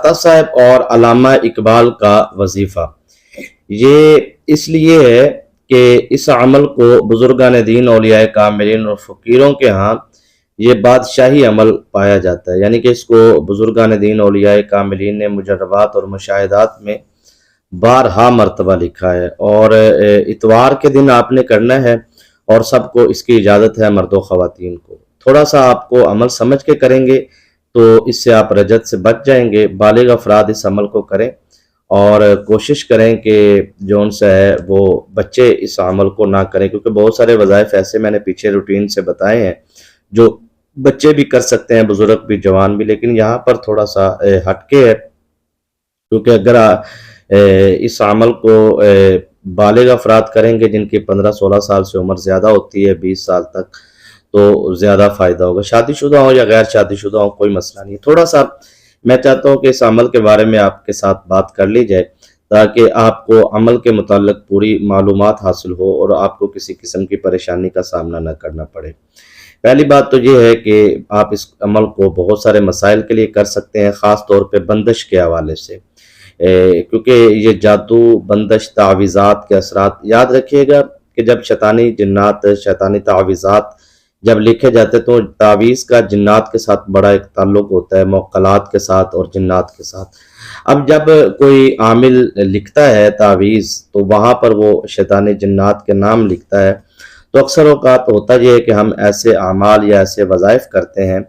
داتا صاحب اور علامہ اقبال کا وظیفہ یہ اس لیے ہے کہ اس عمل کو بزرگان دین، اولیاء کاملین اور فقیروں کے ہاں یہ بادشاہی عمل پایا جاتا ہے، یعنی کہ اس کو بزرگان دین، اولیاء کاملین نے مجربات اور مشاہدات میں بارہا مرتبہ لکھا ہے، اور اتوار کے دن آپ نے کرنا ہے، اور سب کو اس کی اجازت ہے، مرد و خواتین کو۔ تھوڑا سا آپ کو عمل سمجھ کے کریں گے تو اس سے آپ رجت سے بچ جائیں گے۔ بالغ افراد اس عمل کو کریں اور کوشش کریں کہ جو ان سے ہے وہ بچے اس عمل کو نہ کریں، کیونکہ بہت سارے وظائف ایسے میں نے پیچھے روٹین سے بتائے ہیں جو بچے بھی کر سکتے ہیں، بزرگ بھی، جوان بھی، لیکن یہاں پر تھوڑا سا ہٹ کے ہے، کیونکہ اگر اس عمل کو بالغ افراد کریں گے جن کی 15-16 سال سے عمر زیادہ ہوتی ہے، 20 سال تک، تو زیادہ فائدہ ہوگا۔ شادی شدہ ہوں یا غیر شادی شدہ ہوں کوئی مسئلہ نہیں۔ تھوڑا سا میں چاہتا ہوں کہ اس عمل کے بارے میں آپ کے ساتھ بات کر لی جائے تاکہ آپ کو عمل کے متعلق پوری معلومات حاصل ہو اور آپ کو کسی قسم کی پریشانی کا سامنا نہ کرنا پڑے۔ پہلی بات تو یہ ہے کہ آپ اس عمل کو بہت سارے مسائل کے لیے کر سکتے ہیں، خاص طور پہ بندش کے حوالے سے، کیونکہ یہ جادو، بندش، تعویذات کے اثرات، یاد رکھیے گا کہ جب شیطانی جنات، شیطانی تعویذات جب لکھے جاتے تو تعویذ کا جنات کے ساتھ بڑا ایک تعلق ہوتا ہے، موکلات کے ساتھ اور جنات کے ساتھ۔ اب جب کوئی عامل لکھتا ہے تعویذ تو وہاں پر وہ شیطانی جنات کے نام لکھتا ہے، تو اکثر اوقات ہوتا یہ ہے کہ ہم ایسے اعمال یا ایسے وظائف کرتے ہیں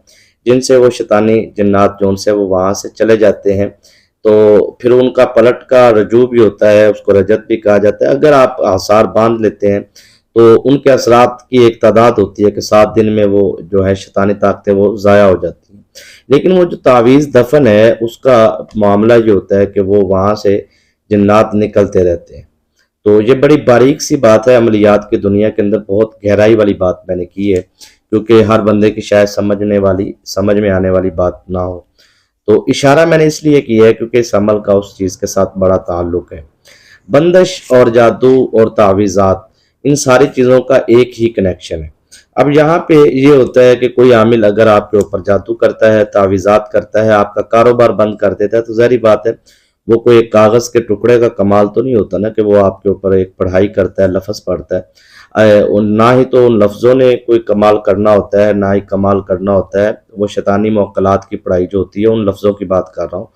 جن سے وہ شیطانی جنات جو ان سے وہ وہاں سے چلے جاتے ہیں، تو پھر ان کا پلٹ کا رجوع بھی ہوتا ہے، اس کو رجت بھی کہا جاتا ہے۔ اگر آپ آثار باندھ لیتے ہیں تو ان کے اثرات کی ایک تعداد ہوتی ہے کہ 7 دن میں وہ جو ہے شیطانی طاقتیں وہ ضائع ہو جاتی ہیں، لیکن وہ جو تعویذ دفن ہے اس کا معاملہ یہ ہوتا ہے کہ وہ وہاں سے جنات نکلتے رہتے ہیں۔ تو یہ بڑی باریک سی بات ہے، عملیات کی دنیا کے اندر بہت گہرائی والی بات میں نے کی ہے، کیونکہ ہر بندے کی شاید سمجھ میں آنے والی بات نہ ہو، تو اشارہ میں نے اس لیے کیا ہے کیونکہ اس عمل کا اس چیز کے ساتھ بڑا تعلق ہے۔ بندش اور جادو اور تعویذات، ان ساری چیزوں کا ایک ہی کنیکشن ہے۔ اب یہاں پہ یہ ہوتا ہے کہ کوئی عامل اگر آپ کے اوپر جادو کرتا ہے، تعویذات کرتا ہے، آپ کا کاروبار بند کر دیتا ہے، تو ظاہری بات ہے وہ کوئی ایک کاغذ کے ٹکڑے کا کمال تو نہیں ہوتا نا کہ وہ آپ کے اوپر ایک پڑھائی کرتا ہے، لفظ پڑھتا ہے، نہ ہی تو ان لفظوں نے کوئی کمال کرنا ہوتا ہے، نہ ہی کمال کرنا ہوتا ہے وہ شیطانی موکلات کی پڑھائی جو ہوتی ہے، ان لفظوں کی بات کر رہا ہوں،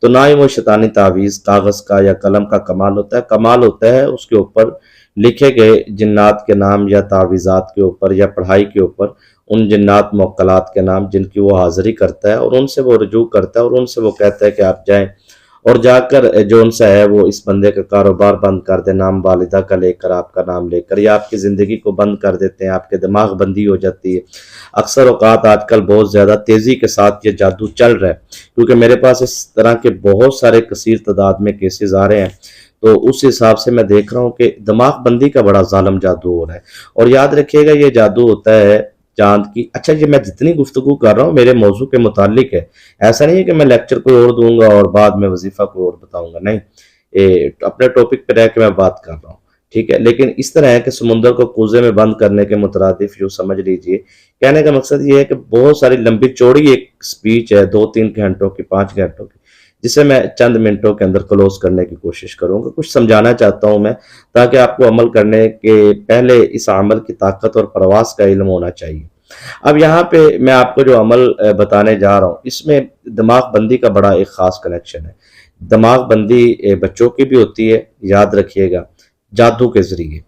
تو نہ ہی وہ شیطانی تعویذ کاغذ کا یا قلم کا کمال ہوتا ہے۔ کمال ہوتا ہے اس کے اوپر لکھے گئے جنات کے نام یا تعویذات کے اوپر یا پڑھائی کے اوپر، ان جنات موکلات کے نام جن کی وہ حاضری کرتا ہے اور ان سے وہ رجوع کرتا ہے اور ان سے وہ کہتا ہے کہ آپ جائیں اور جا کر جو ان سے ہے وہ اس بندے کا کاروبار بند کر دے، نام والدہ کا لے کر، آپ کا نام لے کر، یا آپ کی زندگی کو بند کر دیتے ہیں، آپ کے دماغ بندی ہو جاتی ہے۔ اکثر اوقات آج کل بہت زیادہ تیزی کے ساتھ یہ جادو چل رہا ہے، کیونکہ میرے پاس اس طرح کے بہت سارے کثیر تعداد میں کیسز آ رہے ہیں، تو اس حساب سے میں دیکھ رہا ہوں کہ دماغ بندی کا بڑا ظالم جادو ہو رہا ہے۔ اور یاد رکھیے گا یہ جادو ہوتا ہے چاند کی، اچھا یہ میں جتنی گفتگو کر رہا ہوں میرے موضوع کے متعلق ہے، ایسا نہیں ہے کہ میں لیکچر کوئی اور دوں گا اور بعد میں وظیفہ کوئی اور بتاؤں گا، نہیں، اپنے ٹاپک پہ رہ کے میں بات کر رہا ہوں، ٹھیک ہے۔ لیکن اس طرح ہے کہ سمندر کو کوزے میں بند کرنے کے مترادف جو سمجھ لیجئے، کہنے کا مقصد یہ ہے کہ بہت ساری لمبی چوڑی ایک سپیچ ہے، 2-3 گھنٹوں کی، 5 گھنٹوں کی، جسے میں چند منٹوں کے اندر کلوز کرنے کی کوشش کروں گا۔ کچھ سمجھانا چاہتا ہوں میں، تاکہ آپ کو عمل کرنے کے پہلے اس عمل کی طاقت اور پرواز کا علم ہونا چاہیے۔ اب یہاں پہ میں آپ کو جو عمل بتانے جا رہا ہوں اس میں دماغ بندی کا بڑا ایک خاص کنیکشن ہے۔ دماغ بندی بچوں کی بھی ہوتی ہے، یاد رکھیے گا، جادو کے ذریعے،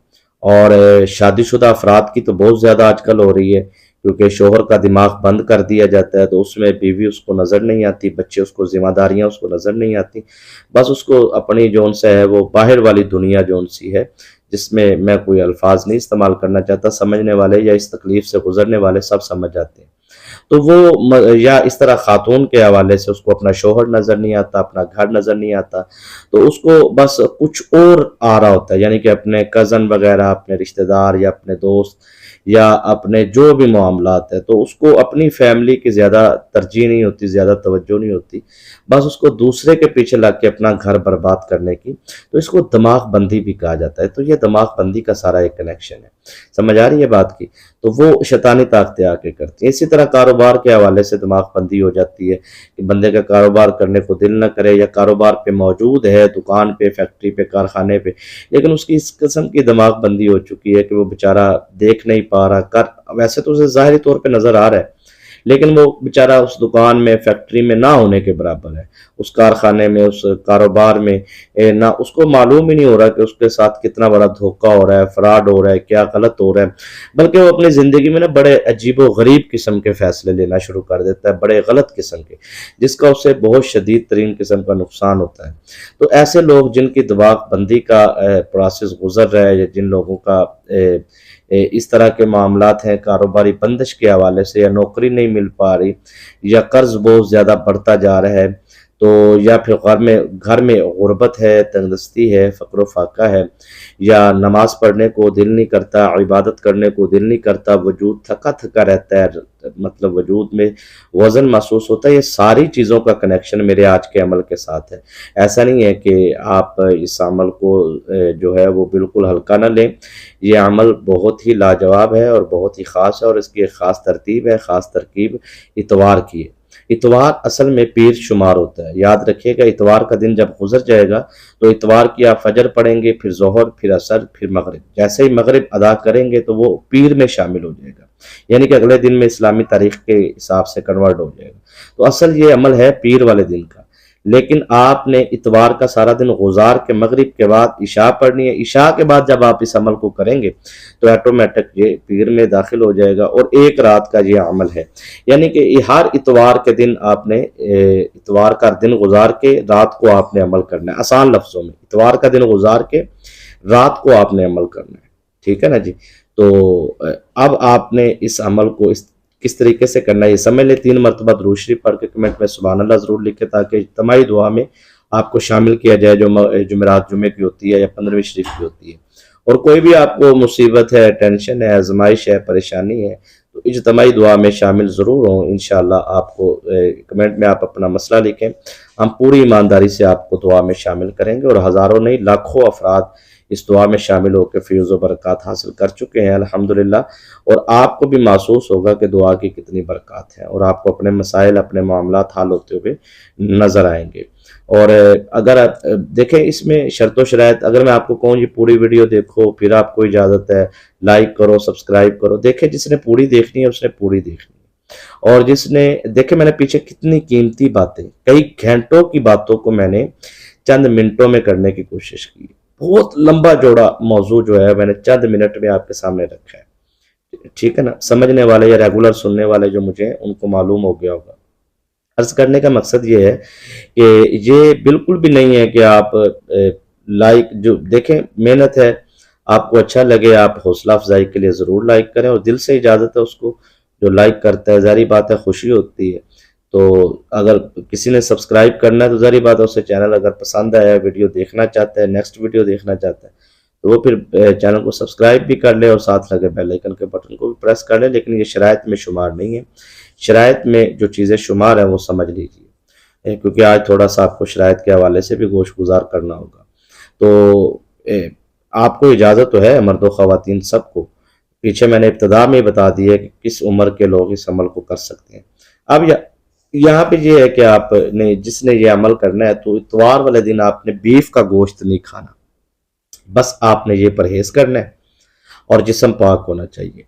اور شادی شدہ افراد کی تو بہت زیادہ آج کل ہو رہی ہے، کیونکہ شوہر کا دماغ بند کر دیا جاتا ہے تو اس میں بیوی اس کو نظر نہیں آتی، بچے اس کو، ذمہ داریاں اس کو نظر نہیں آتی، بس اس کو اپنی جو ان سے ہے وہ باہر والی دنیا جو ان سی ہے، جس میں کوئی الفاظ نہیں استعمال کرنا چاہتا، سمجھنے والے یا اس تکلیف سے گزرنے والے سب سمجھ جاتے ہیں، تو وہ یا اس طرح خاتون کے حوالے سے اس کو اپنا شوہر نظر نہیں آتا، اپنا گھر نظر نہیں آتا، تو اس کو بس کچھ اور آ رہا ہوتا ہے، یعنی کہ اپنے کزن وغیرہ، اپنے رشتہ دار یا اپنے دوست یا اپنے جو بھی معاملات ہیں، تو اس کو اپنی فیملی کی زیادہ ترجیح نہیں ہوتی، زیادہ توجہ نہیں ہوتی، بس اس کو دوسرے کے پیچھے لگ کے اپنا گھر برباد کرنے کی، تو اس کو دماغ بندی بھی کہا جاتا ہے۔ تو یہ دماغ بندی کا سارا ایک کنیکشن ہے۔ سمجھ آ رہی ہے بات کی؟ تو وہ شیطانی طاقتیں آ کے کرتی ہیں۔ اسی طرح کاروبار کے حوالے سے دماغ بندی ہو جاتی ہے کہ بندے کا کاروبار کرنے کو دل نہ کرے، یا کاروبار پہ موجود ہے، دکان پہ، فیکٹری پہ، کارخانے پہ، لیکن اس کی اس قسم کی دماغ بندی ہو چکی ہے کہ وہ بیچارہ دیکھ نہیں پا رہا، ویسے تو اسے ظاہری طور پہ نظر آ رہا ہے، لیکن وہ بیچارہ اس دکان میں، فیکٹری میں نہ ہونے کے برابر ہے، اس کارخانے میں، اس کاروبار میں نہ اس کو معلوم ہی نہیں ہو رہا کہ اس کے ساتھ کتنا بڑا دھوکہ ہو رہا ہے، فراڈ ہو رہا ہے، کیا غلط ہو رہا ہے، بلکہ وہ اپنی زندگی میں نا بڑے عجیب و غریب قسم کے فیصلے لینا شروع کر دیتا ہے، بڑے غلط قسم کے، جس کا اسے بہت شدید ترین قسم کا نقصان ہوتا ہے۔ تو ایسے لوگ جن کی دماغ بندی کا پروسیس گزر رہا ہے، یا جن لوگوں کا اس طرح کے معاملات ہیں کاروباری بندش کے حوالے سے، یا نوکری نہیں مل پا رہی، یا قرض بہت زیادہ بڑھتا جا رہا ہے، تو یا پھر گھر میں غربت ہے، تنگدستی ہے، فقر و فاقہ ہے، یا نماز پڑھنے کو دل نہیں کرتا، عبادت کرنے کو دل نہیں کرتا، وجود تھکا تھکا رہتا ہے، مطلب وجود میں وزن محسوس ہوتا ہے، یہ ساری چیزوں کا کنیکشن میرے آج کے عمل کے ساتھ ہے۔ ایسا نہیں ہے کہ آپ اس عمل کو جو ہے وہ بالکل ہلکا نہ لیں، یہ عمل بہت ہی لاجواب ہے اور بہت ہی خاص ہے، اور اس کی ایک خاص ترتیب ہے، خاص ترکیب اتوار کی ہے۔ اتوار اصل میں پیر شمار ہوتا ہے، یاد رکھیے گا، اتوار کا دن جب گزر جائے گا تو اتوار کی آپ فجر پڑھیں گے، پھر ظہر، پھر عصر، پھر مغرب، جیسے ہی مغرب ادا کریں گے تو وہ پیر میں شامل ہو جائے گا، یعنی کہ اگلے دن میں اسلامی تاریخ کے حساب سے کنورٹ ہو جائے گا۔ تو اصل یہ عمل ہے پیر والے دن کا، لیکن آپ نے اتوار کا سارا دن گزار کے مغرب کے بعد عشاء پڑھنی ہے، عشاء کے بعد جب آپ اس عمل کو کریں گے تو آٹومیٹک یہ پیر میں داخل ہو جائے گا، اور ایک رات کا یہ عمل ہے، یعنی کہ ہر اتوار کے دن آپ نے اتوار کا دن گزار کے رات کو آپ نے عمل کرنا ہے، آسان لفظوں میں اتوار کا دن گزار کے رات کو آپ نے عمل کرنا ہے، ٹھیک ہے نا جی؟ تو اب آپ نے اس عمل کو کس طریقے سے کرنا ہے یہ سمجھ لیں۔ 3 مرتبہ درود شریف پڑھ کے کمنٹ میں سبحان اللہ ضرور لکھیں، تاکہ اجتماعی دعا میں آپ کو شامل کیا جائے، جو جمعرات جمعے کی ہوتی ہے یا 15ویں شریف کی ہوتی ہے۔ اور کوئی بھی آپ کو مصیبت ہے، ٹینشن ہے، آزمائش ہے، پریشانی ہے، تو اجتماعی دعا میں شامل ضرور ہوں۔ انشاءاللہ آپ کو کمنٹ میں آپ اپنا مسئلہ لکھیں، ہم پوری ایمانداری سے آپ کو دعا میں شامل کریں گے، اور ہزاروں نہیں لاکھوں افراد اس دعا میں شامل ہو کے فیض و برکات حاصل کر چکے ہیں الحمدللہ، اور آپ کو بھی محسوس ہوگا کہ دعا کی کتنی برکات ہیں، اور آپ کو اپنے مسائل، اپنے معاملات حل ہوتے ہوئے نظر آئیں گے۔ اور اگر آپ دیکھیں اس میں شرط و شرائط، اگر میں آپ کو کہوں یہ پوری ویڈیو دیکھو، پھر آپ کو اجازت ہے لائک کرو، سبسکرائب کرو، دیکھیں جس نے پوری دیکھنی ہے اس نے پوری دیکھنی ہے، اور جس نے دیکھیں میں نے پیچھے کتنی قیمتی باتیں، کئی گھنٹوں کی باتوں کو میں نے چند منٹوں میں کرنے کی کوشش کی، بہت لمبا جوڑا موضوع جو ہے میں نے چند منٹ میں آپ کے سامنے رکھا ہے، ٹھیک ہے نا؟ سمجھنے والے یا ریگولر سننے والے جو مجھے ان کو معلوم ہو گیا ہوگا۔ عرض کرنے کا مقصد یہ ہے کہ یہ بالکل بھی نہیں ہے کہ آپ لائک، جو دیکھیں محنت ہے، آپ کو اچھا لگے، آپ حوصلہ افزائی کے لیے ضرور لائک کریں، اور دل سے اجازت ہے اس کو، جو لائک کرتا ہے ظاہری بات ہے خوشی ہوتی ہے۔ تو اگر کسی نے سبسکرائب کرنا ہے تو ظاہری بات ہے اسے چینل اگر پسند آیا، ویڈیو دیکھنا چاہتا ہے، نیکسٹ ویڈیو دیکھنا چاہتا ہے، تو وہ پھر چینل کو سبسکرائب بھی کر لے، اور ساتھ لگے بیل آئیکن کے بٹن کو بھی پریس کر لے، لیکن یہ شرائط میں شمار نہیں ہے۔ شرائط میں جو چیزیں شمار ہیں وہ سمجھ لیجیے، کیونکہ آج تھوڑا سا آپ کو شرائط کے حوالے سے بھی گوش گزار کرنا ہوگا۔ تو آپ کو اجازت تو ہے، مرد و خواتین سب کو، پیچھے میں نے ابتدا میں بتا دی ہے کہ کس عمر کے لوگ اس عمل کو کر سکتے ہیں۔ اب یہاں پہ یہ ہے کہ آپ نے جس نے یہ عمل کرنا ہے تو اتوار والے دن آپ نے بیف کا گوشت نہیں کھانا، بس آپ نے یہ پرہیز کرنا ہے، اور جسم پاک ہونا چاہیے۔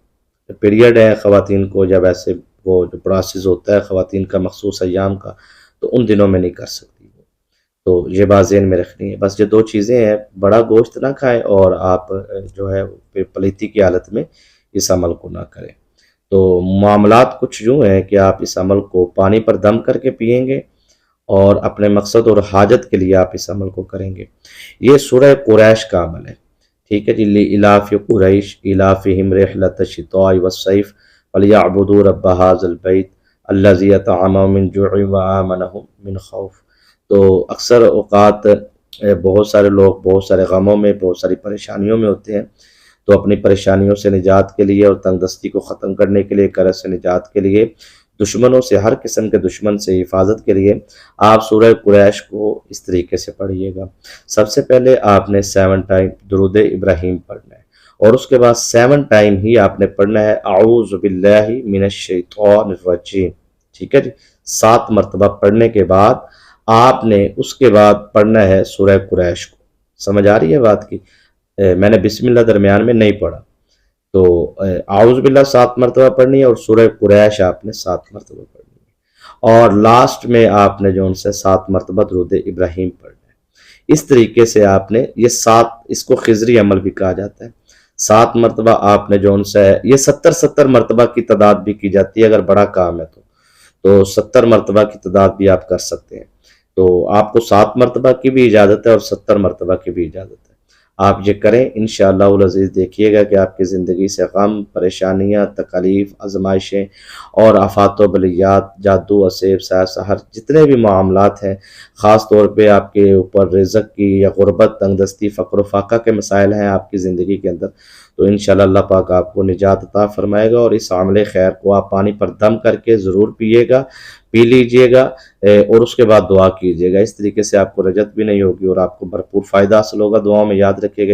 پیریڈ ہے خواتین کو، جب ایسے وہ جو پروسیس ہوتا ہے خواتین کا مخصوص ایام کا، تو ان دنوں میں نہیں کر سکتی، تو یہ بات ذہن میں رکھنی ہے۔ بس یہ 2 چیزیں ہیں، بڑا گوشت نہ کھائیں، اور آپ جو ہے پلیتی کی حالت میں اس عمل کو نہ کریں۔ تو معاملات کچھ یوں ہیں کہ آپ اس عمل کو پانی پر دم کر کے پیئیں گے، اور اپنے مقصد اور حاجت کے لیے آپ اس عمل کو کریں گے۔ یہ سورہ قریش کا عمل ہے، ٹھیک ہے جی؟ لإلاف قریش إلافهم رحلة الشتاء والصيف فليعبدوا رب هذا البيت الذي أطعمهم من جوع وآمنهم من خوف۔ تو اکثر اوقات بہت سارے لوگ بہت سارے غموں میں، بہت ساری پریشانیوں میں ہوتے ہیں، تو اپنی پریشانیوں سے نجات کے لیے اور تنگ دستی کو ختم کرنے کے لیے، قرض سے نجات کے لیے، دشمنوں سے، ہر قسم کے دشمن سے حفاظت کے لیے آپ سورہ قریش کو اس طریقے سے پڑھیے گا۔ سب سے پہلے آپ نے 7 ٹائم درود ابراہیم پڑھنا ہے، اور اس کے بعد 7 ٹائم ہی آپ نے پڑھنا ہے اعوذ باللہ من الشیطان الرجیم، ٹھیک ہے جی۔ 7 مرتبہ پڑھنے کے بعد آپ نے اس کے بعد پڑھنا ہے سورہ قریش کو۔ سمجھ آ رہی ہے بات کی؟ میں نے بسم اللہ درمیان میں نہیں پڑھا، تو اعوذ باللہ 7 مرتبہ پڑھنی ہے اور سورہ قریش آپ نے 7 مرتبہ پڑھنی ہے، اور لاسٹ میں آپ نے جو ان سے 7 مرتبہ درود ابراہیم پڑھنا ہے۔ اس طریقے سے آپ نے یہ 7، اس کو خضری عمل بھی کہا جاتا ہے، 7 مرتبہ آپ نے جو ان سے، یہ 70 مرتبہ کی تعداد بھی کی جاتی ہے اگر بڑا کام ہے تو 70 مرتبہ کی تعداد بھی آپ کر سکتے ہیں۔ تو آپ کو 7 مرتبہ کی بھی اجازت ہے اور 70 مرتبہ کی بھی اجازت ہے، آپ یہ کریں انشاءاللہ العزیز۔ دیکھیے گا کہ آپ کی زندگی سے غم، پریشانیاں، تکالیف، آزمائشیں اور آفات و بلیات، جادو، اسیب، سایہ سحر، جتنے بھی معاملات ہیں، خاص طور پہ آپ کے اوپر رزق کی یا غربت، تنگ دستی، فقر و فاقہ کے مسائل ہیں آپ کی زندگی کے اندر، تو انشاءاللہ اللہ پاک آپ کو نجات عطا فرمائے گا۔ اور اس عمل خیر کو آپ پانی پر دم کر کے ضرور پیے گا، پی لیجئے گا، اور اس کے بعد دعا کیجئے گا۔ اس طریقے سے آپ کو رجت بھی نہیں ہوگی اور آپ کو بھرپور فائدہ حاصل ہوگا۔ دعاؤں میں یاد رکھیے گا۔